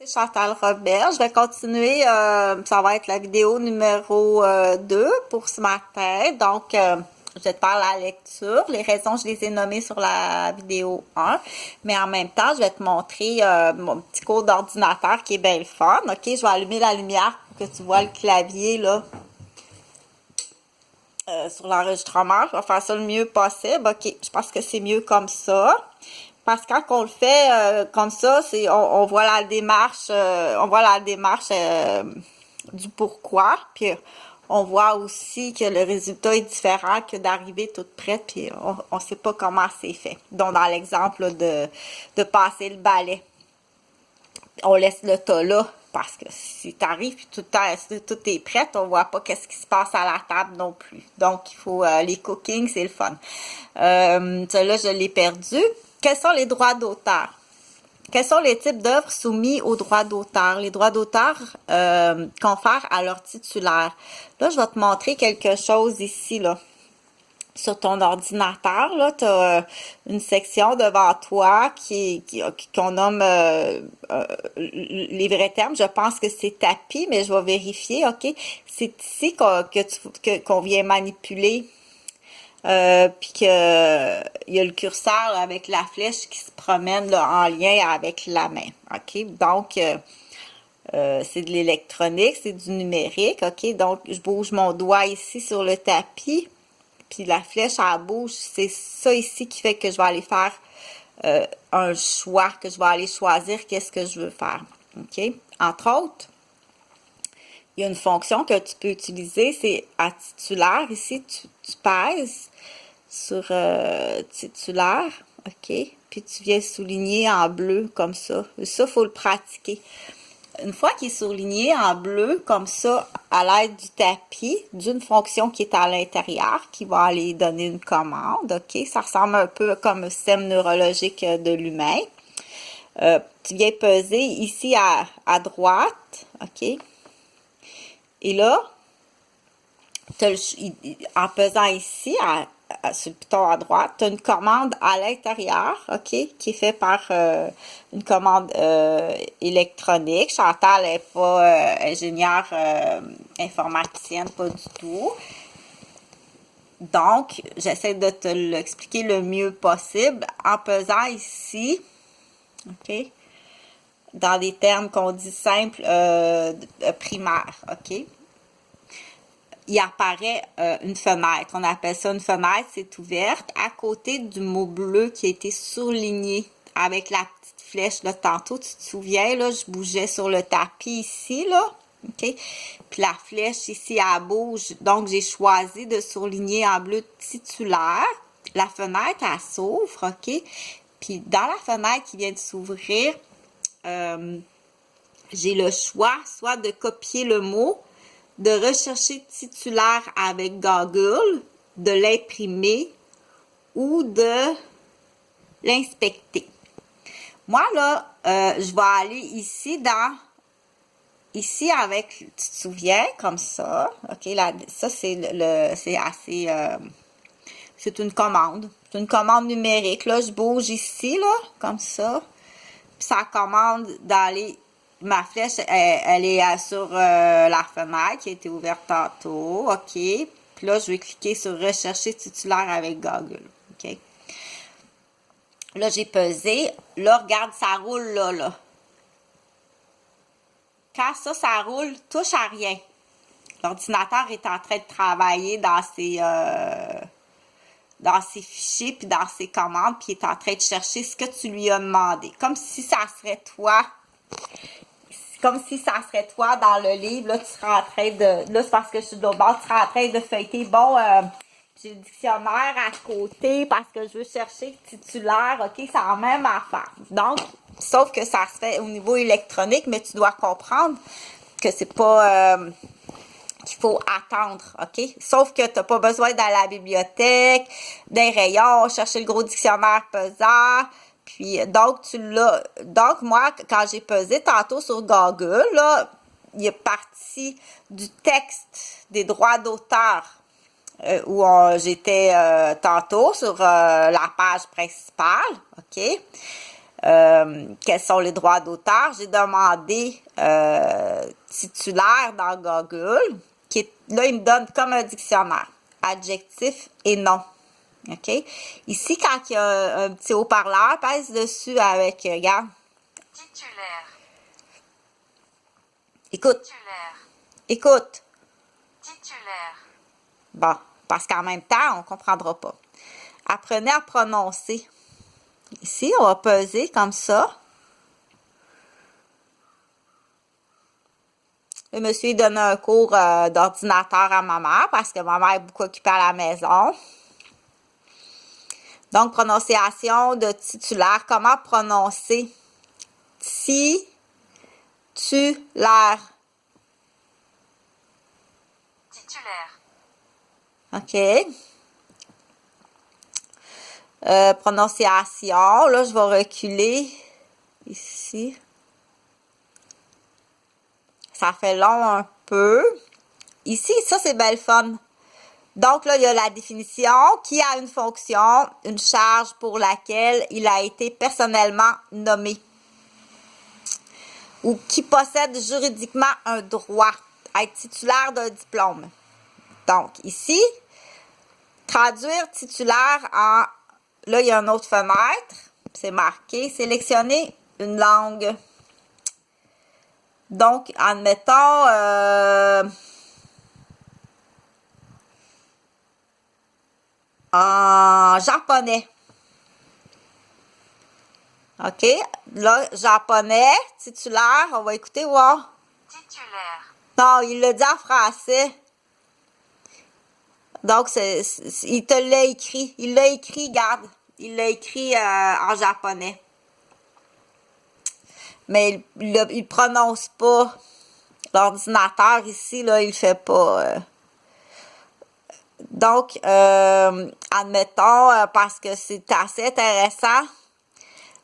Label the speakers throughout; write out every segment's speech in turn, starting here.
Speaker 1: Chantal Robert, je vais continuer, ça va être la vidéo numéro 2 pour ce matin. Donc, je vais te faire la lecture. Les raisons, je les ai nommées sur la vidéo 1. Mais en même temps, je vais te montrer mon petit cours d'ordinateur qui est bien le fun. OK, je vais allumer la lumière pour que tu vois le clavier là sur l'enregistrement. Je vais faire ça le mieux possible. OK, je pense que c'est mieux comme ça. Parce que quand on le fait comme ça, on voit la démarche, du pourquoi, puis on voit aussi que le résultat est différent que d'arriver toute prête, puis on sait pas comment c'est fait. Donc dans l'exemple de passer le balai, on laisse le tas là, parce que si t'arrives puis tout est prêt, on voit pas qu'est-ce qui se passe à la table non plus. Donc il faut les cookings, c'est le fun. Celui-là, je l'ai perdu. Quels sont les droits d'auteur? Quels sont les types d'œuvres soumis aux droits d'auteur? Les droits d'auteur confèrent à leur titulaire. Là, je vais te montrer quelque chose ici, là. Sur ton ordinateur, là, tu as une section devant toi qu'on nomme les vrais termes. Je pense que c'est tapis, mais je vais vérifier, OK? C'est ici qu'on vient manipuler. Puis que il y a le curseur là, avec la flèche qui se promène là, en lien avec la main. OK? Donc, c'est de l'électronique, c'est du numérique. OK? Donc, je bouge mon doigt ici sur le tapis. Puis la flèche, elle bouge. C'est ça ici qui fait que je vais aller faire un choix, que je vais aller choisir qu'est-ce que je veux faire. OK? Entre autres, il y a une fonction que tu peux utiliser, c'est à titulaire. Ici, tu pèses sur titulaire, OK? Puis tu viens souligner en bleu comme ça. Ça, il faut le pratiquer. Une fois qu'il est souligné en bleu comme ça, à l'aide du tapis, d'une fonction qui est à l'intérieur, qui va aller donner une commande, OK? Ça ressemble un peu comme un système neurologique de l'humain. Tu viens peser ici à droite, OK? Et là, en pesant ici, sur le piton à droite, tu as une commande à l'intérieur, OK, qui est faite par une commande électronique. Chantal n'est pas ingénieure informaticienne, pas du tout. Donc, j'essaie de te l'expliquer le mieux possible en pesant ici, OK, dans des termes qu'on dit simples primaires, OK. Il apparaît une fenêtre. On appelle ça une fenêtre, c'est ouverte, à côté du mot bleu qui a été souligné avec la petite flèche. Là, tantôt, tu te souviens, là, je bougeais sur le tapis ici, là. OK? Puis la flèche ici, elle bouge. Donc, j'ai choisi de souligner en bleu titulaire. La fenêtre, elle s'ouvre, OK? Puis dans la fenêtre qui vient de s'ouvrir, j'ai le choix soit de copier le mot, de rechercher titulaire avec Google, de l'imprimer ou de l'inspecter. Moi, là, je vais aller ici avec, tu te souviens, comme ça. OK, là, ça, c'est assez, c'est une commande. C'est une commande numérique. Là, je bouge ici, là, comme ça. Puis ça commande d'aller. Ma flèche, elle est sur la fenêtre qui a été ouverte tantôt. OK. Puis là, je vais cliquer sur rechercher titulaire avec Google. OK. Là, j'ai pesé. Là, regarde, ça roule là. Quand ça roule, touche à rien. L'ordinateur est en train de travailler dans ses fichiers, puis dans ses commandes, puis il est en train de chercher ce que tu lui as demandé. Comme si ça serait toi. Comme si ça serait toi dans le livre, là, tu serais en train de... Là, c'est parce que je suis de l'autre bord, tu serais en train de feuilleter. Bon, j'ai le dictionnaire à côté parce que je veux chercher le titulaire. OK, c'est la même affaire. Donc, sauf que ça se fait au niveau électronique, mais tu dois comprendre que c'est pas... qu'il faut attendre, OK? Sauf que tu n'as pas besoin d'aller à la bibliothèque, d'un rayon, chercher le gros dictionnaire pesant... Puis, donc, Donc, moi, quand j'ai pesé tantôt sur Google, là, il est parti du texte des droits d'auteur où j'étais tantôt sur la page principale, OK? quels sont les droits d'auteur. J'ai demandé titulaire dans Google, là, il me donne comme un dictionnaire, adjectif et nom. OK? Ici, quand il y a un petit haut-parleur, pèse dessus avec, regarde.
Speaker 2: Titulaire.
Speaker 1: Écoute.
Speaker 2: Titulaire.
Speaker 1: Écoute.
Speaker 2: Titulaire.
Speaker 1: Bon, parce qu'en même temps, on ne comprendra pas. Apprenez à prononcer. Ici, on va peser comme ça. Le monsieur donne un cours d'ordinateur à ma mère parce que ma mère est beaucoup occupée à la maison. Donc, prononciation de titulaire. Comment prononcer? Titulaire.
Speaker 2: Titulaire.
Speaker 1: OK. Prononciation. Là, je vais reculer ici. Ça fait long un peu. Ici, ça, c'est belle fun. Donc, là, il y a la définition qui a une fonction, une charge pour laquelle il a été personnellement nommé ou qui possède juridiquement un droit à être titulaire d'un diplôme. Donc, ici, traduire titulaire en... Là, il y a une autre fenêtre. C'est marqué. Sélectionner une langue. Donc, admettons... en japonais. OK? Là, japonais, titulaire, on va écouter voir.
Speaker 2: Titulaire.
Speaker 1: Non, il le dit en français. Donc, il te l'a écrit. Il l'a écrit, regarde. Il l'a écrit en japonais. Mais il ne prononce pas. L'ordinateur ici, là, il ne fait pas... Donc, admettons, parce que c'est assez intéressant,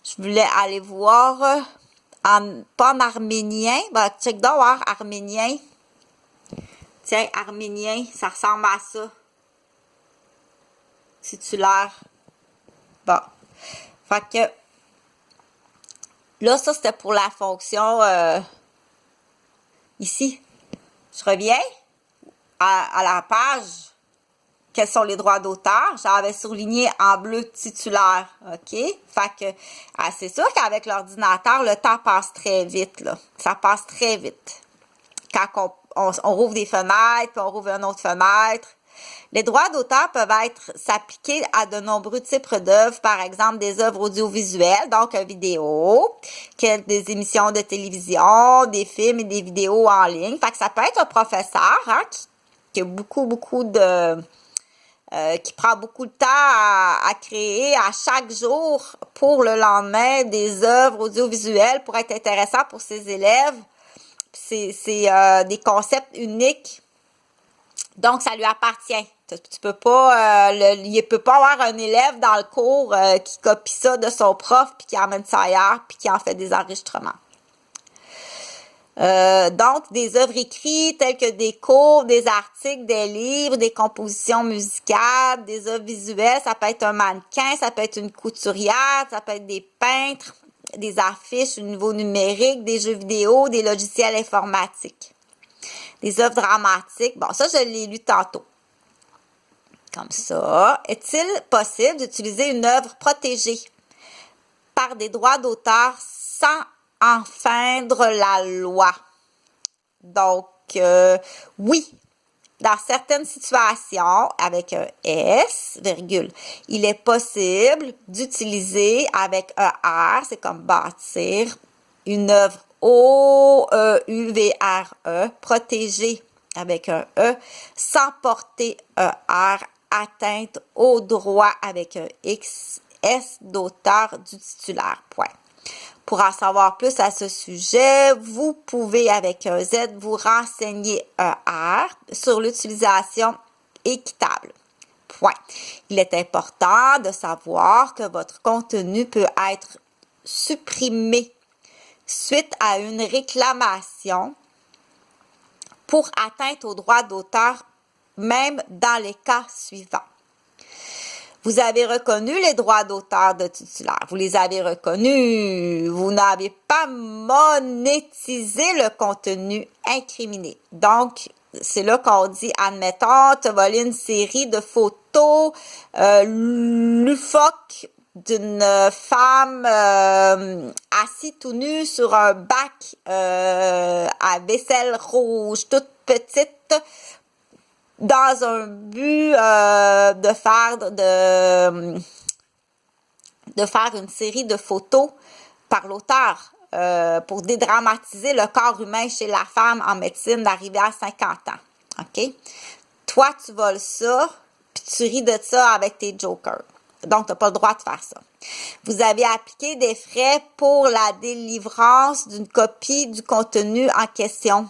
Speaker 1: je voulais aller voir, pas en arménien, ben, check donc, voir, arménien. Tiens, arménien, ça ressemble à ça. Titulaire. Bon. Fait que, là, ça, c'était pour la fonction, ici. Je reviens à la page. Quels sont les droits d'auteur? J'avais souligné en bleu titulaire, OK? Fait que, c'est sûr qu'avec l'ordinateur, le temps passe très vite, là. Ça passe très vite. Quand on rouvre des fenêtres, puis on rouvre une autre fenêtre. Les droits d'auteur peuvent s'appliquer à de nombreux types d'œuvres, par exemple des œuvres audiovisuelles, donc vidéo, des émissions de télévision, des films et des vidéos en ligne. Fait que ça peut être un professeur, hein, qui a beaucoup de... qui prend beaucoup de temps à créer à chaque jour pour le lendemain des œuvres audiovisuelles pour être intéressant pour ses élèves. C'est des concepts uniques. Donc, ça lui appartient. Tu peux pas, il peut pas avoir un élève dans le cours qui copie ça de son prof puis qui emmène ça ailleurs puis qui en fait des enregistrements. Donc, des œuvres écrites telles que des cours, des articles, des livres, des compositions musicales, des œuvres visuelles, ça peut être un mannequin, ça peut être une couturière, ça peut être des peintres, des affiches au niveau numérique, des jeux vidéo, des logiciels informatiques, des œuvres dramatiques. Bon, ça, je l'ai lu tantôt. Comme ça. Est-il possible d'utiliser une œuvre protégée par des droits d'auteur sans enfreindre la loi? Donc, oui, dans certaines situations, avec un S, virgule, il est possible d'utiliser avec un R, c'est comme bâtir, une œuvre O-E-U-V-R-E, protégée avec un E, sans porter un R, atteinte au droit avec un X, S d'auteur du titulaire. Point. Pour en savoir plus à ce sujet, vous pouvez avec un Z vous renseigner un R sur l'utilisation équitable. Point. Il est important de savoir que votre contenu peut être supprimé suite à une réclamation pour atteinte au droit d'auteur, même dans les cas suivants. Vous avez reconnu les droits d'auteur de titulaire. Vous les avez reconnus. Vous n'avez pas monétisé le contenu incriminé. Donc, c'est là qu'on dit, admettons, tu as volé une série de photos loufoques d'une femme assise tout nue sur un bac à vaisselle rouge, toute petite, dans un but de faire une série de photos par l'auteur pour dédramatiser le corps humain chez la femme en médecine d'arriver à 50 ans. OK? Toi, tu voles ça, puis tu ris de ça avec tes jokers. Donc, tu n'as pas le droit de faire ça. Vous avez appliqué des frais pour la délivrance d'une copie du contenu en question.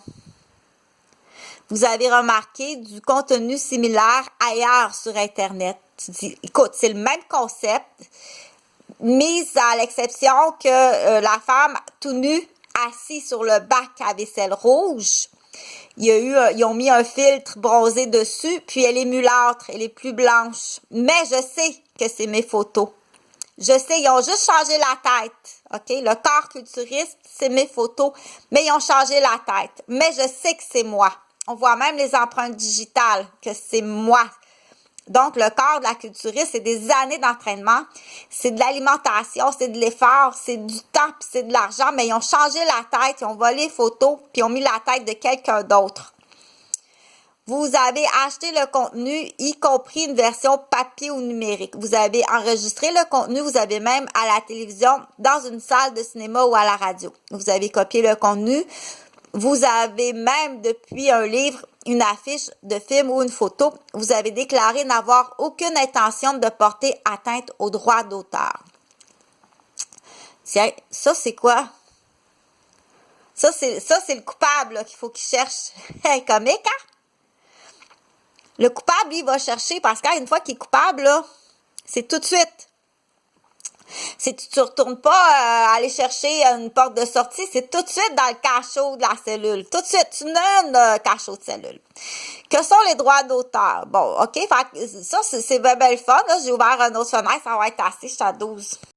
Speaker 1: Vous avez remarqué du contenu similaire ailleurs sur Internet. Tu dis, écoute, c'est le même concept, mise à l'exception que la femme tout nue, assise sur le bac à vaisselle rouge, ils ont mis un filtre bronzé dessus, puis elle est mulâtre, elle est plus blanche. Mais je sais que c'est mes photos. Je sais, ils ont juste changé la tête, OK? Le corps culturiste, c'est mes photos, mais ils ont changé la tête. Mais je sais que c'est moi. On voit même les empreintes digitales, que c'est moi. Donc, le corps de la culturiste, c'est des années d'entraînement, c'est de l'alimentation, c'est de l'effort, c'est du temps, puis c'est de l'argent, mais ils ont changé la tête, ils ont volé les photos, puis ils ont mis la tête de quelqu'un d'autre. Vous avez acheté le contenu, y compris une version papier ou numérique. Vous avez enregistré le contenu, vous avez même à la télévision, dans une salle de cinéma ou à la radio. Vous avez copié le contenu. Vous avez même, depuis un livre, une affiche de film ou une photo, vous avez déclaré n'avoir aucune intention de porter atteinte aux droits d'auteur. Ça, c'est quoi? Ça, c'est le coupable qu'il faut qu'il cherche. Comique, hein? Le coupable, il va chercher, parce qu'une fois qu'il est coupable, là, c'est tout de suite. Tu retournes pas aller chercher une porte de sortie, c'est tout de suite dans le cachot de la cellule. Tout de suite, tu donnes le cachot de cellule. Que sont les droits d'auteur? Bon, OK, ça, c'est bien le fun. J'ai ouvert une autre fenêtre, ça va être assez, je suis à 12.